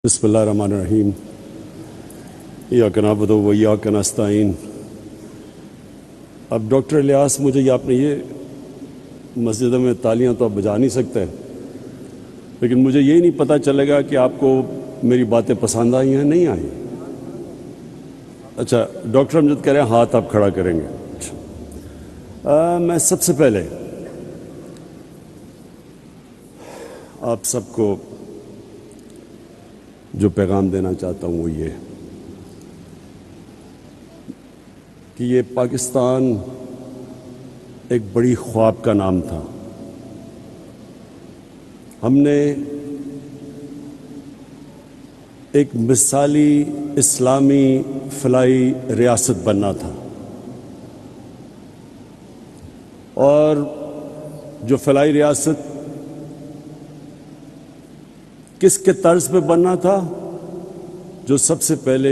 بسم اللہ الرحمن الرحیم ایاک نعبد و ایاک نستعین۔ اب ڈاکٹر الیاس، مجھے آپ نے یہ مسجد میں تالیاں تو آپ بجا نہیں سکتے، لیکن مجھے یہی نہیں پتہ چلے گا کہ آپ کو میری باتیں پسند آئی ہیں نہیں آئیں۔ اچھا، ڈاکٹر امجد کہہ رہے ہیں ہاتھ آپ کھڑا کریں گے۔ میں سب سے پہلے آپ سب کو جو پیغام دینا چاہتا ہوں وہ یہ کہ یہ پاکستان ایک بڑی خواب کا نام تھا۔ ہم نے ایک مثالی اسلامی فلاحی ریاست بننا تھا، اور جو فلاحی ریاست کس کے طرز پہ بننا تھا؟ جو سب سے پہلے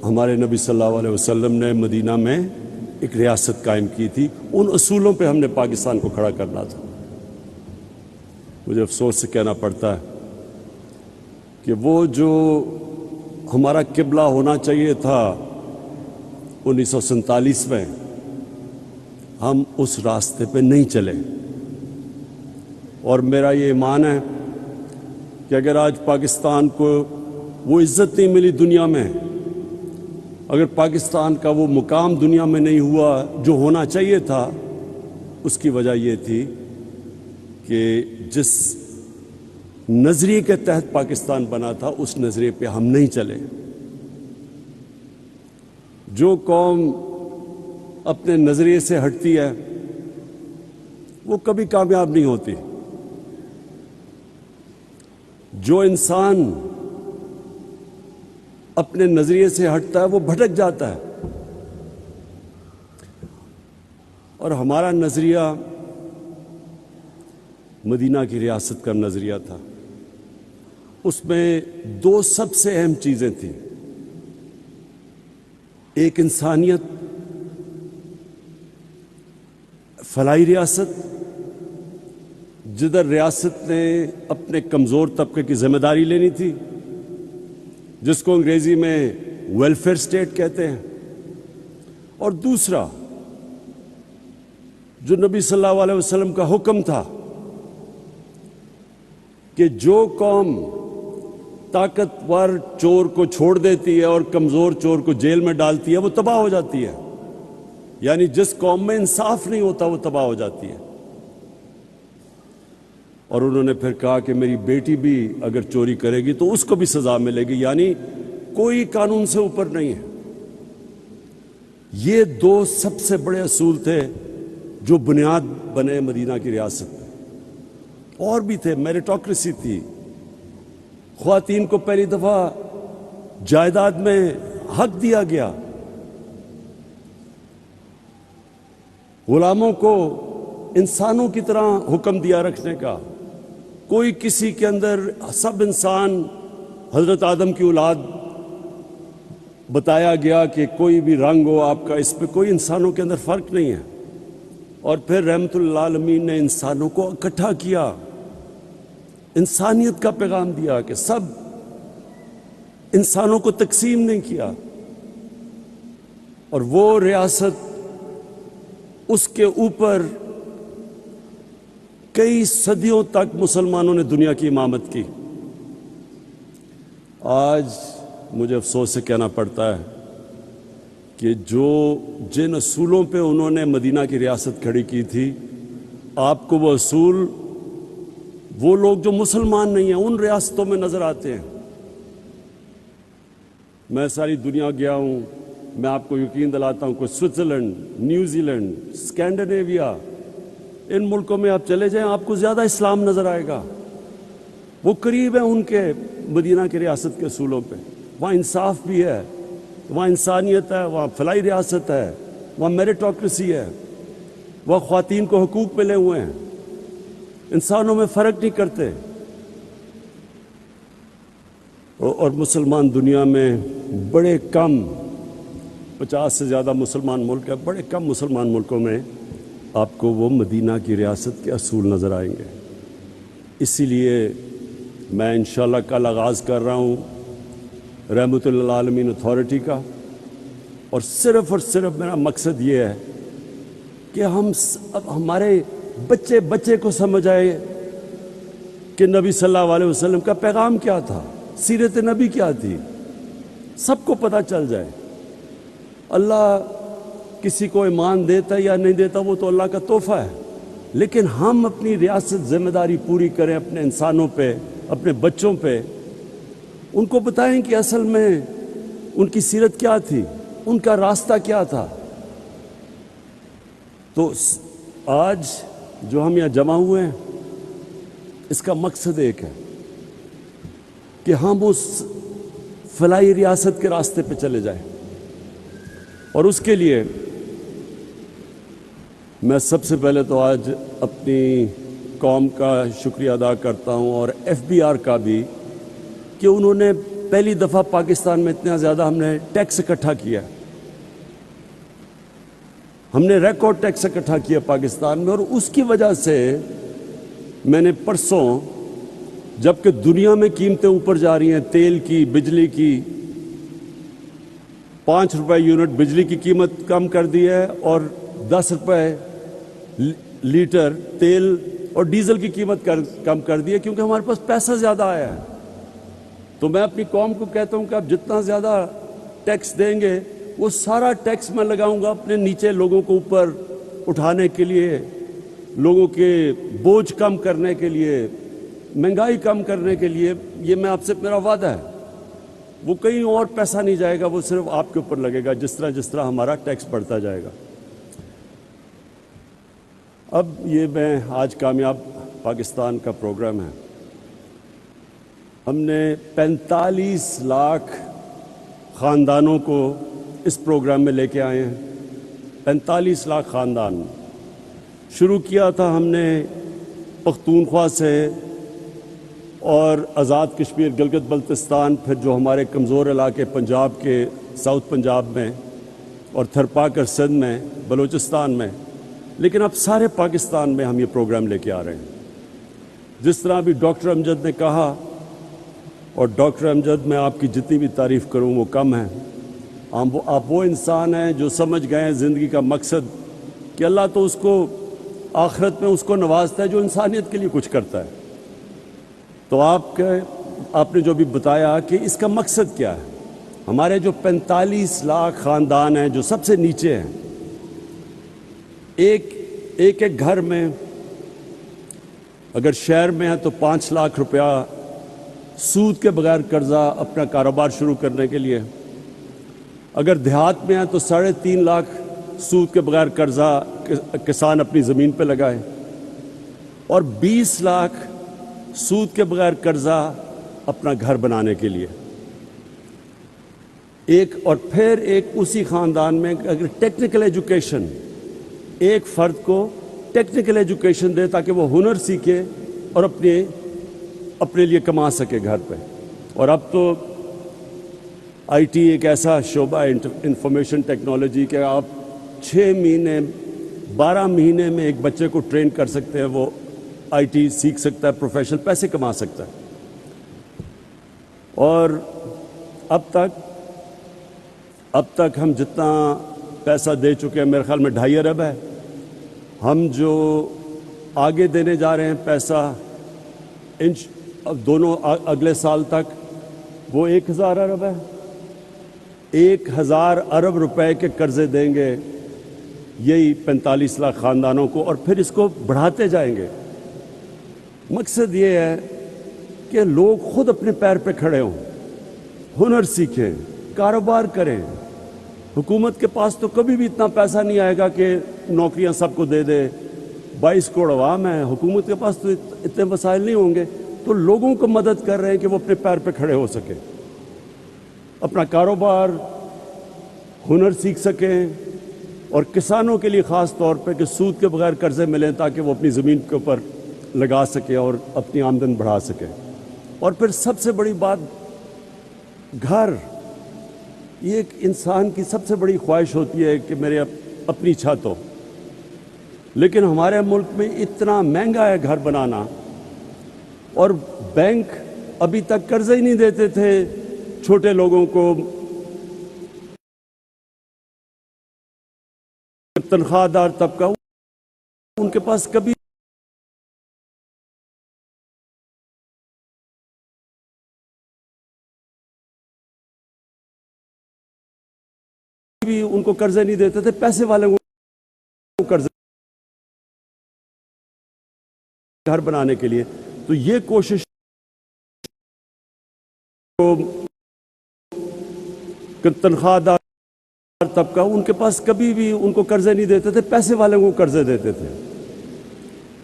ہمارے نبی صلی اللہ علیہ وسلم نے مدینہ میں ایک ریاست قائم کی تھی، ان اصولوں پہ ہم نے پاکستان کو کھڑا کرنا تھا۔ مجھے افسوس سے کہنا پڑتا ہے کہ وہ جو ہمارا قبلہ ہونا چاہیے تھا 1947 میں، ہم اس راستے پہ نہیں چلے۔ اور میرا یہ ایمان ہے کہ اگر آج پاکستان کو وہ عزت نہیں ملی دنیا میں، اگر پاکستان کا وہ مقام دنیا میں نہیں ہوا جو ہونا چاہیے تھا، اس کی وجہ یہ تھی کہ جس نظریے کے تحت پاکستان بنا تھا اس نظریے پہ ہم نہیں چلے۔ جو قوم اپنے نظریے سے ہٹتی ہے وہ کبھی کامیاب نہیں ہوتی۔ جو انسان اپنے نظریے سے ہٹتا ہے وہ بھٹک جاتا ہے، اور ہمارا نظریہ مدینہ کی ریاست کا نظریہ تھا۔ اس میں دو سب سے اہم چیزیں تھیں، ایک انسانیت، فلاحی ریاست جدھر ریاست نے اپنے کمزور طبقے کی ذمہ داری لینی تھی، جس کو انگریزی میں ویلفیئر اسٹیٹ کہتے ہیں، اور دوسرا جو نبی صلی اللہ علیہ وسلم کا حکم تھا کہ جو قوم طاقتور چور کو چھوڑ دیتی ہے اور کمزور چور کو جیل میں ڈالتی ہے وہ تباہ ہو جاتی ہے، یعنی جس قوم میں انصاف نہیں ہوتا وہ تباہ ہو جاتی ہے۔ اور انہوں نے پھر کہا کہ میری بیٹی بھی اگر چوری کرے گی تو اس کو بھی سزا ملے گی، یعنی کوئی قانون سے اوپر نہیں ہے۔ یہ دو سب سے بڑے اصول تھے جو بنیاد بنے مدینہ کی ریاست میں۔ اور بھی تھے، میریٹوکریسی تھی، خواتین کو پہلی دفعہ جائیداد میں حق دیا گیا، غلاموں کو انسانوں کی طرح حکم دیا رکھنے کا، کوئی کسی کے اندر، سب انسان حضرت آدم کی اولاد بتایا گیا کہ کوئی بھی رنگ ہو آپ کا، اس پہ کوئی انسانوں کے اندر فرق نہیں ہے۔ اور پھر رحمت اللہ عالمین نے انسانوں کو اکٹھا کیا، انسانیت کا پیغام دیا کہ سب انسانوں کو تقسیم نہیں کیا، اور وہ ریاست اس کے اوپر کئی صدیوں تک مسلمانوں نے دنیا کی امامت کی۔ آج مجھے افسوس سے کہنا پڑتا ہے کہ جن اصولوں پہ انہوں نے مدینہ کی ریاست کھڑی کی تھی، آپ کو وہ اصول وہ لوگ جو مسلمان نہیں ہیں ان ریاستوں میں نظر آتے ہیں۔ میں ساری دنیا گیا ہوں، میں آپ کو یقین دلاتا ہوں کہ سوئٹزرلینڈ، نیوزی لینڈ، اسکینڈینیویا، ان ملکوں میں آپ چلے جائیں آپ کو زیادہ اسلام نظر آئے گا، وہ قریب ہیں ان کے مدینہ کی ریاست کے اصولوں پہ۔ وہاں انصاف بھی ہے، وہاں انسانیت ہے، وہاں فلاحی ریاست ہے، وہاں میریٹوکریسی ہے، وہاں خواتین کو حقوق ملے ہوئے ہیں، انسانوں میں فرق نہیں کرتے۔ اور مسلمان دنیا میں بڑے کم، 50 سے زیادہ مسلمان ملک ہیں، بڑے کم مسلمان ملکوں میں آپ کو وہ مدینہ کی ریاست کے اصول نظر آئیں گے۔ اسی لیے میں انشاءاللہ کل آغاز کر رہا ہوں رحمت للعالمین اتھارٹی کا، اور صرف میرا مقصد یہ ہے کہ اب ہمارے بچے کو سمجھ آئے کہ نبی صلی اللہ علیہ وسلم کا پیغام کیا تھا، سیرت نبی کیا تھی، سب کو پتہ چل جائے۔ اللہ کسی کو ایمان دیتا یا نہیں دیتا وہ تو اللہ کا تحفہ ہے، لیکن ہم اپنی ریاست ذمہ داری پوری کریں اپنے انسانوں پہ، اپنے بچوں پہ، ان کو بتائیں کہ اصل میں ان کی سیرت کیا تھی، ان کا راستہ کیا تھا۔ تو آج جو ہم یہاں جمع ہوئے ہیں اس کا مقصد ایک ہے کہ ہم اس فلاحی ریاست کے راستے پہ چلے جائیں، اور اس کے لیے میں سب سے پہلے تو آج اپنی قوم کا شکریہ ادا کرتا ہوں، اور FBR کا بھی، کہ انہوں نے پہلی دفعہ پاکستان میں اتنا زیادہ ہم نے ٹیکس اکٹھا کیا، ہم نے ریکارڈ ٹیکس اکٹھا کیا پاکستان میں، اور اس کی وجہ سے میں نے پرسوں، جبکہ دنیا میں قیمتیں اوپر جا رہی ہیں، تیل کی، بجلی کی، 5 روپے یونٹ بجلی کی قیمت کم کر دی ہے، اور 10 روپے لیٹر تیل اور ڈیزل کی قیمت کم کر دی ہے، کیونکہ ہمارے پاس پیسہ زیادہ آیا ہے۔ تو میں اپنی قوم کو کہتا ہوں کہ آپ جتنا زیادہ ٹیکس دیں گے وہ سارا ٹیکس میں لگاؤں گا اپنے نیچے لوگوں کو اوپر اٹھانے کے لیے، لوگوں کے بوجھ کم کرنے کے لیے، مہنگائی کم کرنے کے لیے۔ یہ میں آپ سے میرا وعدہ ہے، وہ کہیں اور پیسہ نہیں جائے گا، وہ صرف آپ کے اوپر لگے گا، جس طرح ہمارا ٹیکس بڑھتا جائے گا۔ اب یہ میں آج کامیاب پاکستان کا پروگرام ہے، ہم نے 45 لاکھ خاندانوں کو اس پروگرام میں لے کے آئے ہیں۔ 45 لاکھ خاندان شروع کیا تھا ہم نے پختونخوا سے، اور آزاد کشمیر، گلگت بلتستان، پھر جو ہمارے کمزور علاقے پنجاب کے، ساؤتھ پنجاب میں، اور تھرپاکر سندھ میں، بلوچستان میں، لیکن اب سارے پاکستان میں ہم یہ پروگرام لے کے آ رہے ہیں۔ جس طرح ابھی ڈاکٹر امجد نے کہا، اور ڈاکٹر امجد میں آپ کی جتنی بھی تعریف کروں وہ کم ہے، آپ وہ انسان ہیں جو سمجھ گئے ہیں زندگی کا مقصد، کہ اللہ تو اس کو آخرت میں اس کو نوازتا ہے جو انسانیت کے لیے کچھ کرتا ہے۔ تو آپ نے جو بھی بتایا کہ اس کا مقصد کیا ہے، ہمارے جو 45 لاکھ خاندان ہیں جو سب سے نیچے ہیں، ایک گھر میں اگر شہر میں ہے تو 5 لاکھ روپیہ سود کے بغیر قرضہ اپنا کاروبار شروع کرنے کے لیے، اگر دیہات میں ہے تو 3.5 لاکھ سود کے بغیر قرضہ کسان اپنی زمین پہ لگائے، اور 20 لاکھ سود کے بغیر قرضہ اپنا گھر بنانے کے لیے۔ اور پھر اسی خاندان میں اگر ٹیکنیکل ایجوکیشن، ایک فرد کو ٹیکنیکل ایجوکیشن دے تاکہ وہ ہنر سیکھے اور اپنے لیے کما سکے گھر پہ۔ اور اب تو IT ایک ایسا شعبہ ہے، انفارمیشن ٹیکنالوجی، کہ آپ 6 مہینے 12 مہینے میں ایک بچے کو ٹرین کر سکتے ہیں، وہ IT سیکھ سکتا ہے، پروفیشنل پیسے کما سکتا ہے۔ اور اب تک ہم جتنا پیسہ دے چکے ہیں، میرے خیال میں 2.5 ارب ہے، ہم جو آگے دینے جا رہے ہیں پیسہ دونوں اگلے سال تک، وہ 1000 ارب ہے۔ 1000 ارب روپے کے قرضے دیں گے یہی 45 لاکھ خاندانوں کو، اور پھر اس کو بڑھاتے جائیں گے۔ مقصد یہ ہے کہ لوگ خود اپنے پیر پہ کھڑے ہوں، ہنر سیکھیں، کاروبار کریں۔ حکومت کے پاس تو کبھی بھی اتنا پیسہ نہیں آئے گا کہ نوکریاں سب کو دے دے، 22 کروڑ عوام ہے، حکومت کے پاس تو اتنے وسائل نہیں ہوں گے۔ تو لوگوں کو مدد کر رہے ہیں کہ وہ اپنے پیر پہ کھڑے ہو سکیں، اپنا کاروبار، ہنر سیکھ سکیں، اور کسانوں کے لیے خاص طور پہ کہ سود کے بغیر قرضے ملیں تاکہ وہ اپنی زمین کے اوپر لگا سکے اور اپنی آمدن بڑھا سکے۔ اور پھر سب سے بڑی بات، گھر۔ یہ ایک انسان کی سب سے بڑی خواہش ہوتی ہے کہ میرے اپنی چھت ہو، لیکن ہمارے ملک میں اتنا مہنگا ہے گھر بنانا، اور بینک ابھی تک قرضے ہی نہیں دیتے تھے چھوٹے لوگوں کو، تنخواہ دار طبقہ، ان کے پاس کبھی بھی ان کو قرضے نہیں دیتے تھے، پیسے والے کو قرضے گھر بنانے کے لیے. تو یہ کوشش تنخواہ دار طبقہ، ان کے پاس کبھی بھی ان کو قرضے نہیں دیتے تھے، پیسے والے کو قرضے دیتے تھے.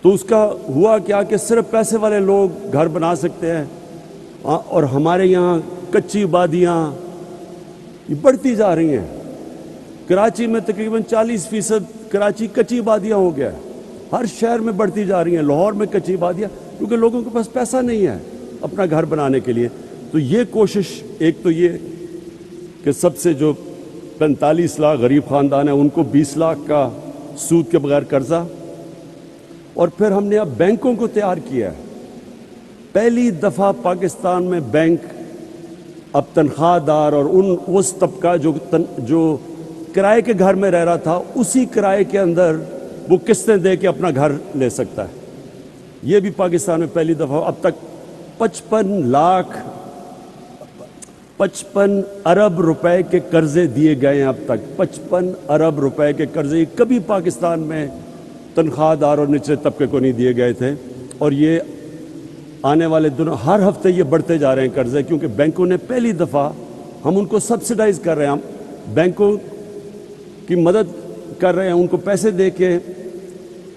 تو اس کا ہوا کیا کہ صرف پیسے والے لوگ گھر بنا سکتے ہیں، اور ہمارے یہاں کچی آبادیاں یہ بڑھتی جا رہی ہیں. کراچی میں تقریباً 40% کراچی کچی آبادیاں ہو گیا ہے، ہر شہر میں بڑھتی جا رہی ہیں. لاہور میں کچی آبادیاں، کیونکہ لوگوں کے پاس پیسہ نہیں ہے اپنا گھر بنانے کے لیے. تو یہ کوشش، ایک تو یہ کہ سب سے جو 45 لاکھ غریب خاندان ہیں ان کو 20 لاکھ کا سود کے بغیر قرضہ، اور پھر ہم نے اب بینکوں کو تیار کیا ہے. پہلی دفعہ پاکستان میں بینک اب تنخواہ دار اور اس طبقہ جو کرائے کے گھر میں رہ رہا تھا، اسی کرائے کے اندر وہ قسطیں دے کے اپنا گھر لے سکتا ہے. یہ بھی پاکستان میں پہلی دفعہ. اب تک 55 ارب روپے کے قرضے دیے گئے ہیں. اب تک 55 ارب روپے کے قرضے کبھی پاکستان میں تنخواہ دار اور نچلے طبقے کو نہیں دیے گئے تھے. اور یہ آنے والے دنوں ہر ہفتے یہ بڑھتے جا رہے ہیں قرضے، کیونکہ بینکوں نے پہلی دفعہ، ہم ان کو سبسڈائز کر رہے ہیں، ہم بینکوں کی مدد کر رہے ہیں ان کو پیسے دے کے،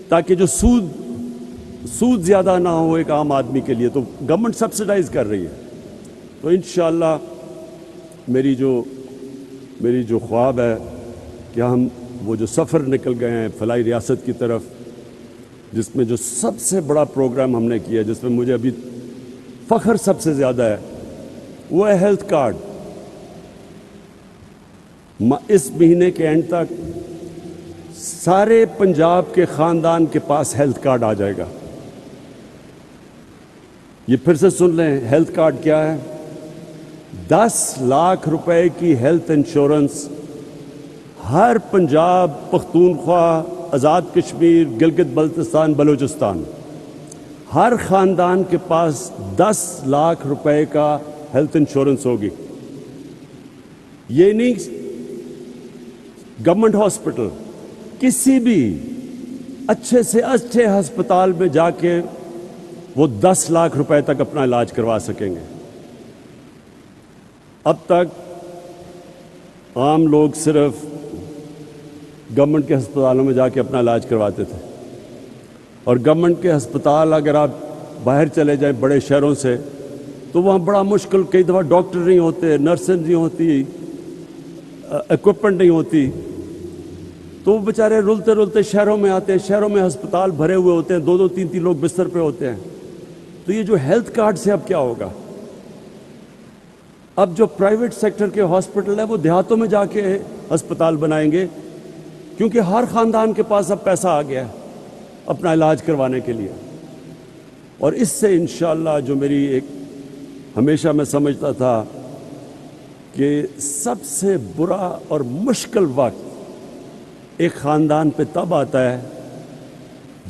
تاکہ جو سود زیادہ نہ ہو ایک عام آدمی کے لیے. تو گورنمنٹ سبسڈائز کر رہی ہے. تو انشاءاللہ میری جو خواب ہے کہ ہم وہ جو سفر نکل گئے ہیں فلاحی ریاست کی طرف، جس میں جو سب سے بڑا پروگرام ہم نے کیا، جس میں مجھے ابھی فخر سب سے زیادہ ہے، وہ ہے ہیلتھ کارڈ. اس مہینے کے اینڈ تک سارے پنجاب کے خاندان کے پاس ہیلتھ کارڈ آ جائے گا. یہ پھر سے سن لیں، ہیلتھ کارڈ کیا ہے؟ 10 لاکھ روپے کی ہیلتھ انشورنس ہر پنجاب، پختونخوا، آزاد کشمیر، گلگت بلتستان، بلوچستان، ہر خاندان کے پاس 10 لاکھ روپے کا ہیلتھ انشورنس ہوگی. یہ نہیں گورنمنٹ ہاسپٹل، کسی بھی اچھے سے اچھے ہسپتال میں جا کے وہ 10 لاکھ روپے تک اپنا علاج کروا سکیں گے. اب تک عام لوگ صرف گورنمنٹ کے ہسپتالوں میں جا کے اپنا علاج کرواتے تھے، اور گورنمنٹ کے ہسپتال اگر آپ باہر چلے جائیں بڑے شہروں سے تو وہاں بڑا مشکل، کئی دفعہ ڈاکٹر نہیں ہوتے، نرسیں نہیں ہوتی، ایکوپمنٹ نہیں ہوتی. تو وہ بیچارے رلتے شہروں میں آتے ہیں، شہروں میں ہسپتال بھرے ہوئے ہوتے ہیں، 2-2 3-3 لوگ بستر پہ ہوتے ہیں. تو یہ جو ہیلتھ کارڈ سے اب کیا ہوگا؟ اب جو پرائیویٹ سیکٹر کے ہاسپٹل ہیں وہ دیہاتوں میں جا کے ہسپتال بنائیں گے، کیونکہ ہر خاندان کے پاس اب پیسہ آ گیا ہے اپنا علاج کروانے کے لیے. اور اس سے انشاءاللہ جو میری ایک ہمیشہ میں سمجھتا تھا کہ سب سے برا اور مشکل وقت ایک خاندان پہ تب آتا ہے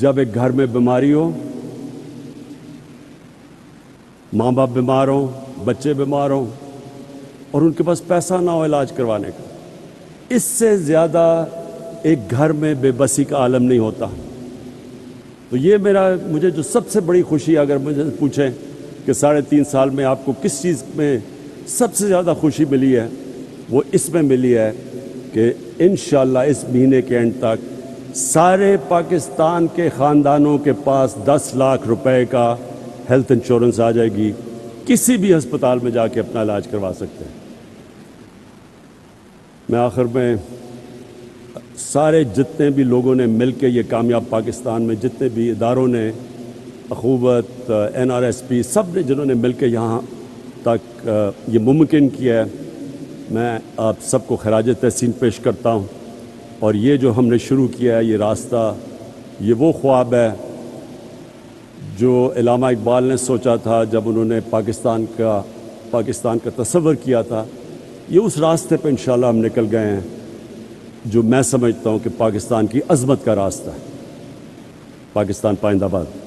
جب ایک گھر میں بیماری ہو، ماں باپ بیمار ہوں، بچے بیمار ہوں، اور ان کے پاس پیسہ نہ ہو علاج کروانے کا. اس سے زیادہ ایک گھر میں بے بسی کا عالم نہیں ہوتا. تو یہ مجھے جو سب سے بڑی خوشی، اگر مجھے پوچھیں کہ 3.5 سال میں آپ کو کس چیز میں سب سے زیادہ خوشی ملی ہے، وہ اس میں ملی ہے کہ انشاءاللہ اس مہینے کے اینڈ تک سارے پاکستان کے خاندانوں کے پاس 10 لاکھ روپے کا ہیلتھ انشورنس آ جائے گی. کسی بھی ہسپتال میں جا کے اپنا علاج کروا سکتے ہیں. میں آخر میں سارے جتنے بھی لوگوں نے مل کے یہ کامیاب پاکستان میں، جتنے بھی اداروں نے، اخوت، NRSP، سب نے جنہوں نے مل کے یہاں تک یہ ممکن کیا ہے، میں آپ سب کو خراج تحسین پیش کرتا ہوں. اور یہ جو ہم نے شروع کیا ہے یہ راستہ، یہ وہ خواب ہے جو علامہ اقبال نے سوچا تھا جب انہوں نے پاکستان کا تصور کیا تھا، یہ اس راستے پہ انشاءاللہ ہم نکل گئے ہیں جو میں سمجھتا ہوں کہ پاکستان کی عظمت کا راستہ ہے۔ پاکستان پائندہ باد۔